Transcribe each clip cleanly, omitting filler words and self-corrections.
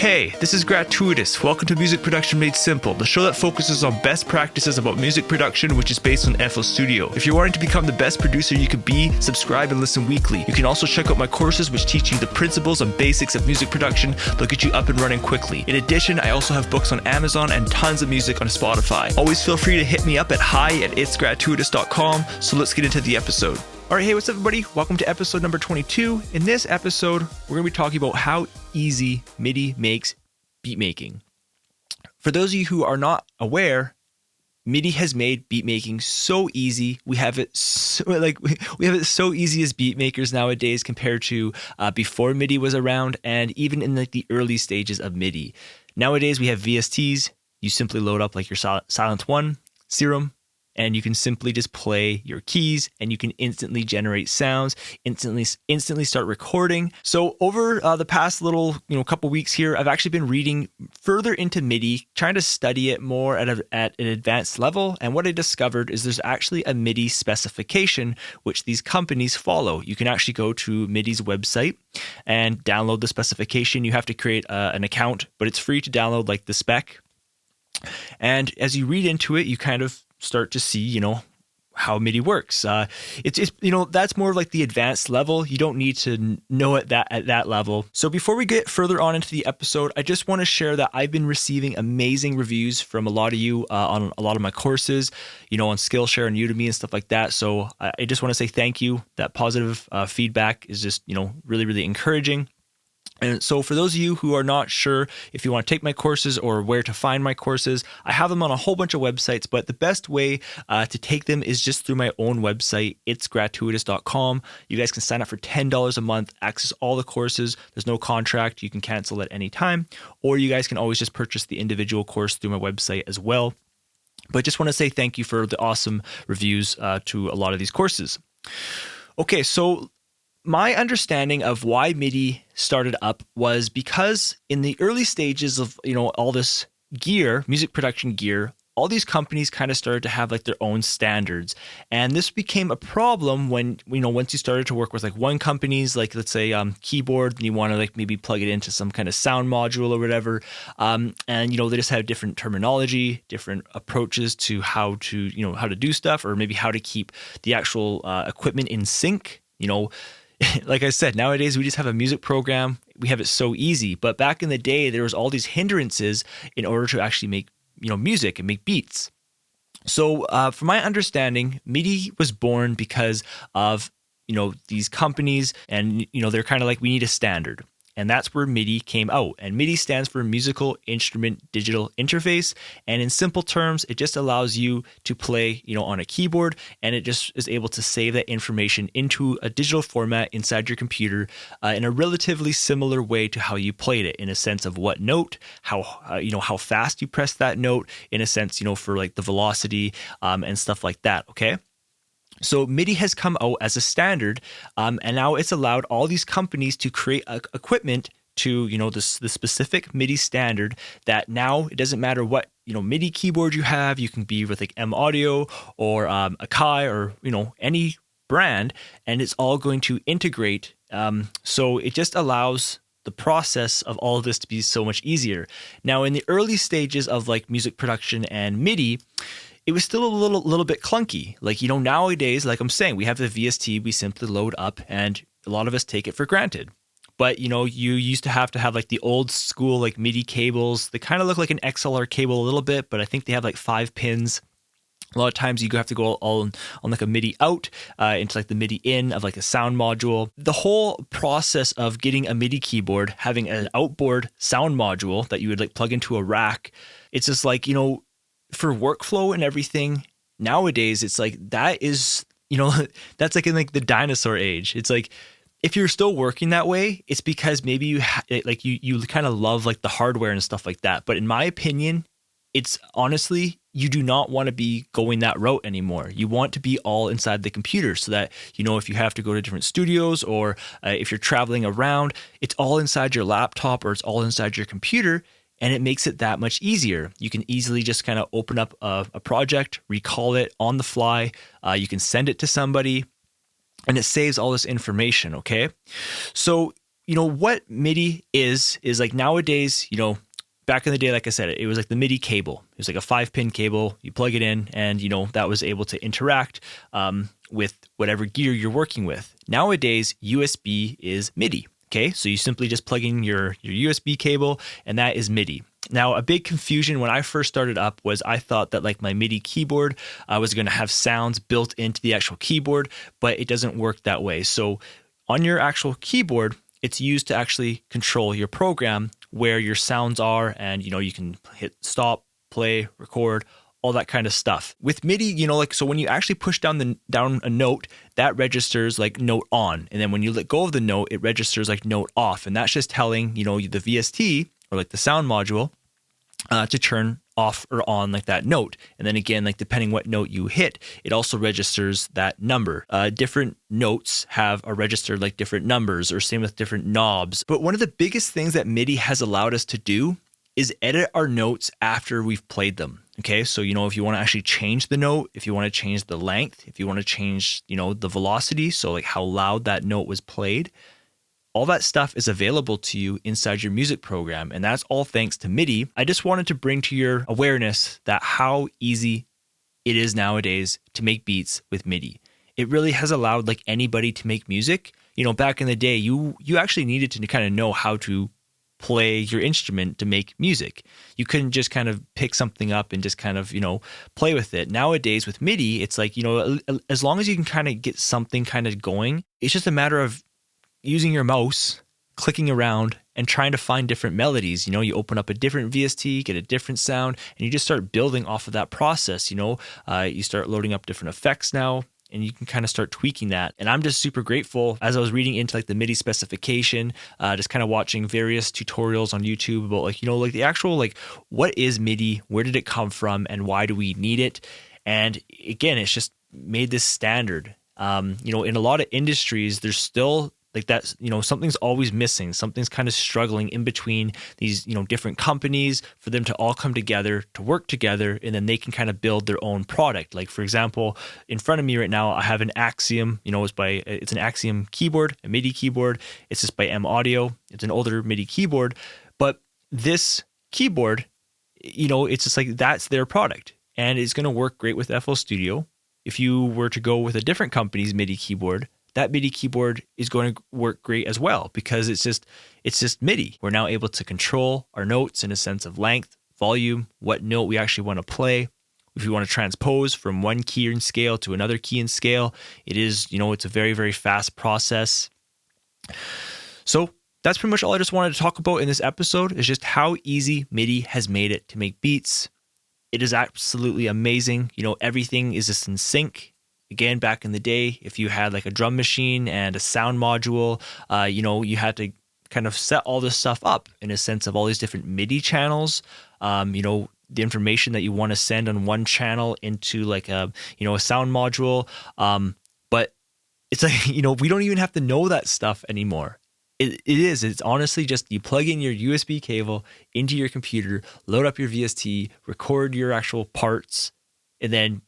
Hey, this is Gratuitous. Welcome to Music Production Made Simple, the show that focuses on best practices about music production, which is based on FL Studio. If you're wanting to become the best producer you could be, subscribe and listen weekly. You can also check out my courses, which teach you the principles and basics of music production. They'll get you up and running quickly. In addition, I also have books on Amazon and tons of music on Spotify. Always feel free to hit me up at hi@itsgratuitous.com. So let's get into the episode. All right, hey, what's up, everybody? Welcome to episode number 22. In this episode, we're going to be talking about how easy MIDI makes beat making. For those of you who are not aware, MIDI has made beat making so easy. We have it so easy as beat makers nowadays compared to before MIDI was around, and even in the early stages of MIDI. Nowadays, we have VSTs. You simply load up like your Silent One, Serum, and you can simply just play your keys and you can instantly generate sounds, instantly start recording. So over the past couple weeks here, I've actually been reading further into MIDI, trying to study it more at an advanced level. And what I discovered is there's actually a MIDI specification which these companies follow. You can actually go to MIDI's website and download the specification. You have to create an account, but it's free to download like the spec. And as you read into it, you kind of start to see, how MIDI works. It's that's more like the advanced level. You don't need to know it at that level. So before we get further on into the episode, I just want to share that I've been receiving amazing reviews from a lot of you on a lot of my courses, on Skillshare and Udemy and stuff like that. So I just want to say thank you. That positive feedback is just, really, really encouraging. And so for those of you who are not sure if you want to take my courses or where to find my courses, I have them on a whole bunch of websites, but the best way to take them is just through my own website, itsgratuitous.com. You guys can sign up for $10 a month, access all the courses. There's no contract. You can cancel at any time, or you guys can always just purchase the individual course through my website as well. But I just want to say thank you for the awesome reviews to a lot of these courses. Okay, so my understanding of why MIDI started up was because in the early stages of, all this gear, music production gear, all these companies kind of started to have like their own standards. And this became a problem when, once you started to work with like one company's, like let's say keyboard, and you want to like maybe plug it into some kind of sound module or whatever. And, they just have different terminology, different approaches to how to do stuff, or maybe how to keep the actual equipment in sync, Like I said, nowadays we just have a music program. We have it so easy. But back in the day, there was all these hindrances in order to actually make, music and make beats. So from my understanding, MIDI was born because of, these companies, and, they're kind of like, we need a standard. And that's where MIDI came out. And MIDI stands for Musical Instrument Digital Interface. And in simple terms, it just allows you to play, on a keyboard, and it just is able to save that information into a digital format inside your computer in a relatively similar way to how you played it, in a sense of what note, how fast you press that note, in a sense, for like the velocity and stuff like that. Okay. So MIDI has come out as a standard, and now it's allowed all these companies to create equipment to, the specific MIDI standard, that now it doesn't matter what, MIDI keyboard you have. You can be with like M Audio or Akai or, any brand, and it's all going to integrate. So it just allows the process of all of this to be so much easier. Now, in the early stages of like music production and MIDI, it was still a little bit clunky. Like, nowadays, like I'm saying, we have the VST, we simply load up, and a lot of us take it for granted. But, you used to have like the old school like MIDI cables. They kind of look like an XLR cable a little bit, but I think they have like 5 pins. A lot of times you have to go all on like a MIDI out into like the MIDI in of like a sound module. The whole process of getting a MIDI keyboard, having an outboard sound module that you would like plug into a rack, it's just like, for workflow and everything, nowadays it's like that is, that's like in like the dinosaur age. It's like, if you're still working that way, it's because maybe you kind of love like the hardware and stuff like that. But in my opinion, it's honestly, you do not want to be going that route anymore. You want to be all inside the computer, so that, if you have to go to different studios, or if you're traveling around, it's all inside your laptop or it's all inside your computer. And it makes it that much easier. You can easily just kind of open up a project, recall it on the fly. You can send it to somebody, and it saves all this information, okay? So what MIDI is like nowadays, back in the day, like I said, it was like the MIDI cable. It was like a 5-pin cable. You plug it in and, that was able to interact with whatever gear you're working with. Nowadays, USB is MIDI. Okay, so you simply just plug in your USB cable and that is MIDI. Now, a big confusion when I first started up was I thought that like my MIDI keyboard was going to have sounds built into the actual keyboard, but it doesn't work that way. So on your actual keyboard, it's used to actually control your program where your sounds are, and you can hit stop, play, record, all that kind of stuff. With MIDI, so when you actually push down a note, that registers like note on, and then when you let go of the note, it registers like note off, and that's just telling the VST or like the sound module to turn off or on like that note. And then again, like depending what note you hit, it also registers that number. Different notes have a registered like different numbers, or same with different knobs. But one of the biggest things that MIDI has allowed us to do is edit our notes after we've played them. Okay, so if you want to actually change the note, if you want to change the length, if you want to change the velocity, so like how loud that note was played, all that stuff is available to you inside your music program, and that's all thanks to MIDI. I just wanted to bring to your awareness that how easy it is nowadays to make beats with MIDI. It really has allowed like anybody to make music. Back in the day, you actually needed to kind of know how to play your instrument to make music. You couldn't just kind of pick something up and just kind of, play with it. Nowadays with MIDI, it's like, as long as you can kind of get something kind of going, it's just a matter of using your mouse, clicking around and trying to find different melodies. You open up a different VST, get a different sound, and you just start building off of that process. You start loading up different effects now, and you can kind of start tweaking that. And I'm just super grateful as I was reading into like the MIDI specification, just kind of watching various tutorials on YouTube about like the actual like what is MIDI, where did it come from, and why do we need it? And again, it's just made this standard. In a lot of industries, there's still like that's, something's always missing. Something's kind of struggling in between these, different companies for them to all come together, to work together, and then they can kind of build their own product. Like, for example, in front of me right now, I have an Axiom, it's an Axiom keyboard, a MIDI keyboard. It's just by M Audio. It's an older MIDI keyboard. But this keyboard, it's just like that's their product. And it's going to work great with FL Studio. If you were to go with a different company's MIDI keyboard, that MIDI keyboard is going to work great as well, because it's just MIDI. We're now able to control our notes in a sense of length, volume, what note we actually want to play. If we want to transpose from one key and scale to another key and scale, it is, it's a very, very fast process. So that's pretty much all I just wanted to talk about in this episode, is just how easy MIDI has made it to make beats. It is absolutely amazing. Everything is just in sync. Again, back in the day, if you had like a drum machine and a sound module, you had to kind of set all this stuff up in a sense of all these different MIDI channels, the information that you want to send on one channel into like a sound module. But it's like, we don't even have to know that stuff anymore. It's honestly just you plug in your USB cable into your computer, load up your VST, record your actual parts, and then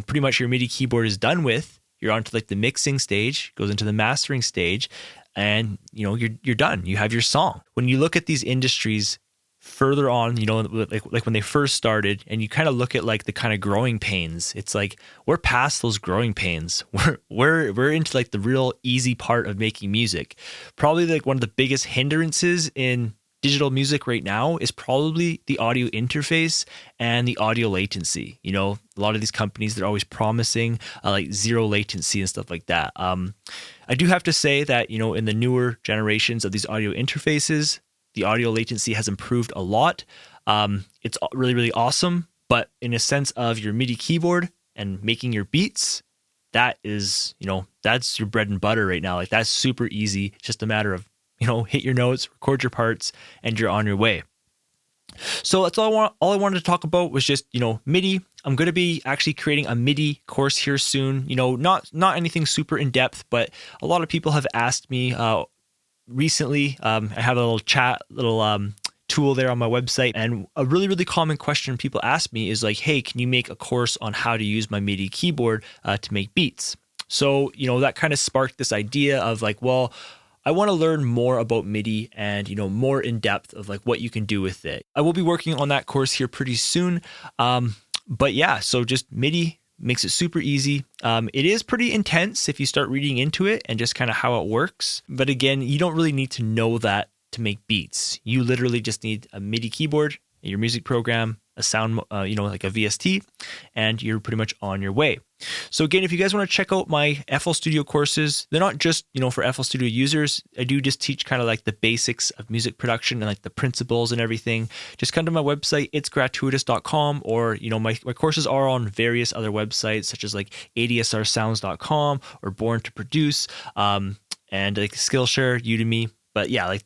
pretty much your MIDI keyboard is done with. You're onto like the mixing stage, goes into the mastering stage, and you're done. You have your song. When you look at these industries further on, like when they first started, and you kind of look at like the kind of growing pains, it's like we're past those growing pains. We're into like the real easy part of making music. Probably like one of the biggest hindrances in digital music right now is probably the audio interface and the audio latency. A lot of these companies, they're always promising like zero latency and stuff like that. I do have to say that, in the newer generations of these audio interfaces, the audio latency has improved a lot. It's really, really awesome. But in a sense of your MIDI keyboard and making your beats, that is, that's your bread and butter right now. Like that's super easy. It's just a matter of hit your notes, record your parts, and you're on your way. So that's all I wanted to talk about was just, MIDI. I'm going to be actually creating a MIDI course here soon. Not anything super in depth, but a lot of people have asked me recently. I have a little tool there on my website, and a really, really common question people ask me is like, hey, can you make a course on how to use my MIDI keyboard to make beats? So, that kind of sparked this idea of like, well, I want to learn more about MIDI and, more in depth of like what you can do with it. I will be working on that course here pretty soon. But yeah, so just MIDI makes it super easy. It is pretty intense if you start reading into it and just kind of how it works. But again, you don't really need to know that to make beats. You literally just need a MIDI keyboard, your music program, a sound, like a VST, and you're pretty much on your way. So again, if you guys want to check out my FL Studio courses, they're not just, for FL Studio users. I do just teach kind of like the basics of music production and like the principles and everything. Just come to my website, itsgratuitous.com, or, my courses are on various other websites such as like adsrsounds.com or Born to Produce, and like Skillshare, Udemy. But yeah,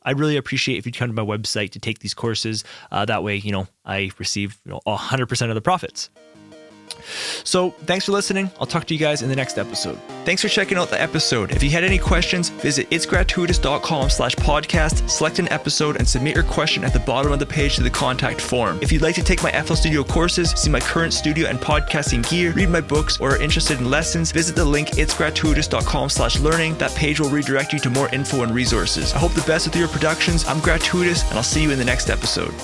I really appreciate if you come to my website to take these courses. That way, I receive 100% of the profits. So thanks for listening. I'll talk to you guys in the next episode. Thanks for checking out the episode. If you had any questions, visit itsgratuitous.com/podcast, select an episode, and submit your question at the bottom of the page to the contact form. If you'd like to take my FL Studio courses, see my current studio and podcasting gear, read my books, or are interested in lessons, visit the link itsgratuitous.com/learning. That page will redirect you to more info and resources. I hope the best with your productions. I'm Gratuitous, and I'll see you in the next episode.